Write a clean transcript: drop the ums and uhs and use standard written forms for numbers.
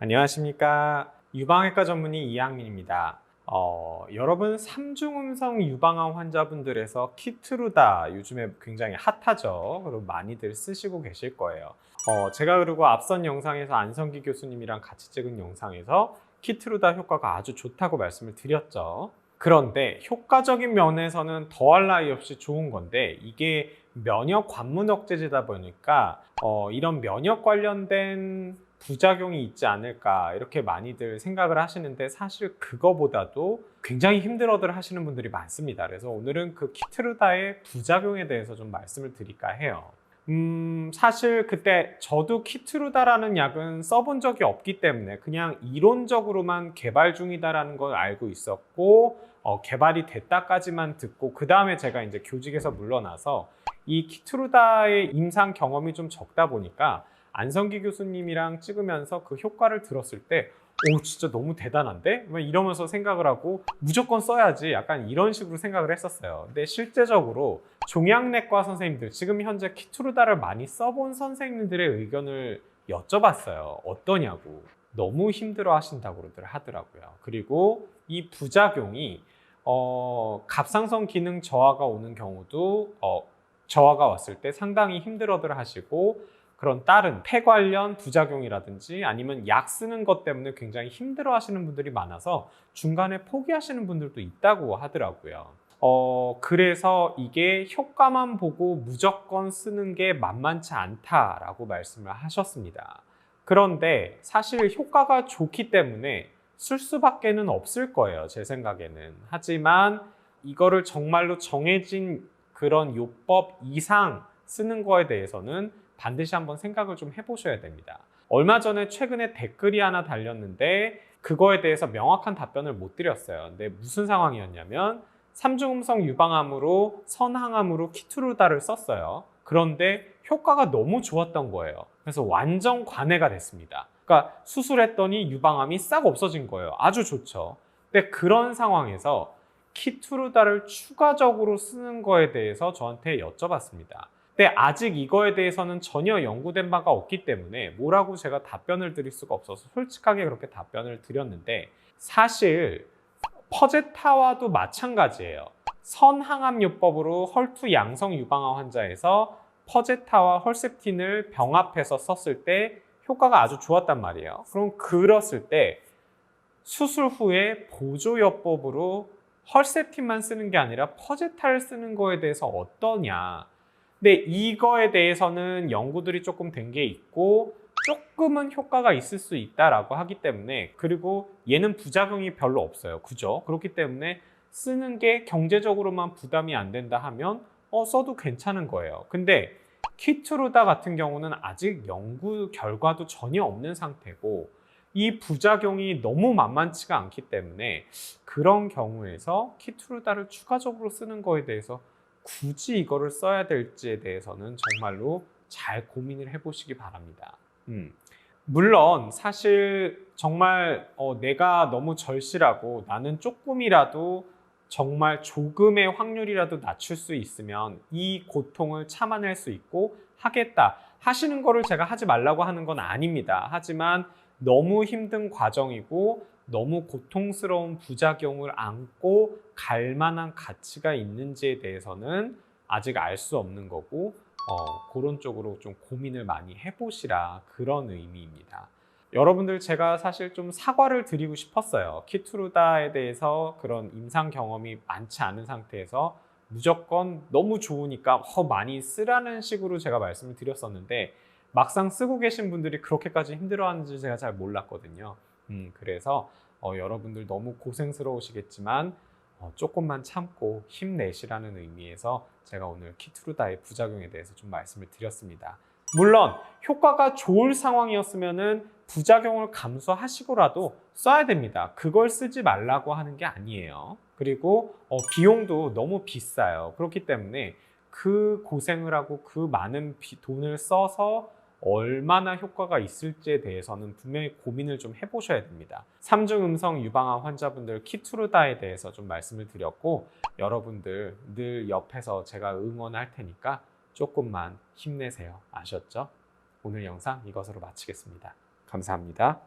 안녕하십니까. 유방외과 전문의 이양민입니다. 여러분 삼중음성 유방암 환자분들에서 키트루다 요즘에 굉장히 핫하죠. 그리고 많이들 쓰시고 계실 거예요. 제가 그리고 앞선 영상에서 안성기 교수님이랑 같이 찍은 영상에서 키트루다 효과가 아주 좋다고 말씀을 드렸죠. 그런데 효과적인 면에서는 더할 나위 없이 좋은 건데 이게 면역 관문 억제제다 보니까 이런 면역 관련된 부작용이 있지 않을까 이렇게 많이들 생각을 하시는데 사실 그거보다도 굉장히 힘들어들 하시는 분들이 많습니다. 그래서 오늘은 그 키트루다의 부작용에 대해서 좀 말씀을 드릴까 해요. 사실 그때 저도 키트루다라는 약은 써본 적이 없기 때문에 그냥 이론적으로만 개발 중이다라는 걸 알고 있었고 개발이 됐다까지만 듣고 그 다음에 제가 이제 교직에서 물러나서 이 키트루다의 임상 경험이 좀 적다 보니까 안성기 교수님이랑 찍으면서 그 효과를 들었을 때 오, 진짜 너무 대단한데? 이러면서 생각을 하고 무조건 써야지 약간 이런 식으로 생각을 했었어요. 근데 실제적으로 종양내과 선생님들, 지금 현재 키트루다를 많이 써본 선생님들의 의견을 여쭤봤어요. 어떠냐고. 너무 힘들어 하신다고 하더라고요. 그리고 이 부작용이 갑상선 기능 저하가 오는 경우도 저하가 왔을 때 상당히 힘들어들 하시고 그런 다른 폐 관련 부작용이라든지 아니면 약 쓰는 것 때문에 굉장히 힘들어 하시는 분들이 많아서 중간에 포기하시는 분들도 있다고 하더라고요. 그래서 이게 효과만 보고 무조건 쓰는 게 만만치 않다라고 말씀을 하셨습니다. 그런데 사실 효과가 좋기 때문에 쓸 수밖에는 없을 거예요, 제 생각에는. 하지만 이거를 정말로 정해진 그런 요법 이상 쓰는 거에 대해서는 반드시 한번 생각을 좀 해보셔야 됩니다. 얼마 전에 최근에 댓글이 하나 달렸는데 그거에 대해서 명확한 답변을 못 드렸어요. 근데 무슨 상황이었냐면 삼중음성 유방암으로 선항암으로 키트루다를 썼어요. 그런데 효과가 너무 좋았던 거예요. 그래서 완전 관해가 됐습니다. 그러니까 수술했더니 유방암이 싹 없어진 거예요. 아주 좋죠. 근데 그런 상황에서 키트루다를 추가적으로 쓰는 거에 대해서 저한테 여쭤봤습니다. 근데 아직 이거에 대해서는 전혀 연구된 바가 없기 때문에 뭐라고 제가 답변을 드릴 수가 없어서 솔직하게 그렇게 답변을 드렸는데 사실 퍼제타와도 마찬가지예요. 선항암요법으로 헐투 양성 유방암 환자에서 퍼제타와 헐셉틴을 병합해서 썼을 때 효과가 아주 좋았단 말이에요. 그럼 그랬을 때 수술 후에 보조요법으로 헐셉틴만 쓰는 게 아니라 퍼제타를 쓰는 거에 대해서 어떠냐. 근데 이거에 대해서는 연구들이 조금 된 게 있고 조금은 효과가 있을 수 있다라고 하기 때문에 그리고 얘는 부작용이 별로 없어요. 그죠? 그렇기 때문에 쓰는 게 경제적으로만 부담이 안 된다 하면 써도 괜찮은 거예요. 근데 키트루다 같은 경우는 아직 연구 결과도 전혀 없는 상태고 이 부작용이 너무 만만치가 않기 때문에 그런 경우에서 키트루다를 추가적으로 쓰는 거에 대해서 굳이 이거를 써야 될지에 대해서는 정말로 잘 고민을 해보시기 바랍니다. 물론 사실 정말 내가 너무 절실하고 나는 조금이라도 정말 조금의 확률이라도 낮출 수 있으면 이 고통을 참아낼 수 있고 하겠다 하시는 거를 제가 하지 말라고 하는 건 아닙니다. 하지만 너무 힘든 과정이고 너무 고통스러운 부작용을 안고 갈 만한 가치가 있는지에 대해서는 아직 알 수 없는 거고 그런 쪽으로 좀 고민을 많이 해보시라 그런 의미입니다. 여러분들 제가 사실 좀 사과를 드리고 싶었어요. 키트루다에 대해서 그런 임상 경험이 많지 않은 상태에서 무조건 너무 좋으니까 많이 쓰라는 식으로 제가 말씀을 드렸었는데 막상 쓰고 계신 분들이 그렇게까지 힘들어하는지 제가 잘 몰랐거든요. 그래서 여러분들 너무 고생스러우시겠지만 조금만 참고 힘내시라는 의미에서 제가 오늘 키트루다의 부작용에 대해서 좀 말씀을 드렸습니다. 물론 효과가 좋을 상황이었으면 부작용을 감수하시고라도 써야 됩니다. 그걸 쓰지 말라고 하는 게 아니에요. 그리고 비용도 너무 비싸요. 그렇기 때문에 그 고생을 하고 그 많은 돈을 써서 얼마나 효과가 있을지에 대해서는 분명히 고민을 좀 해보셔야 됩니다. 삼중음성 유방암 환자분들 키트루다에 대해서 좀 말씀을 드렸고 여러분들 늘 옆에서 제가 응원할 테니까 조금만 힘내세요. 아셨죠? 오늘 영상 이것으로 마치겠습니다. 감사합니다.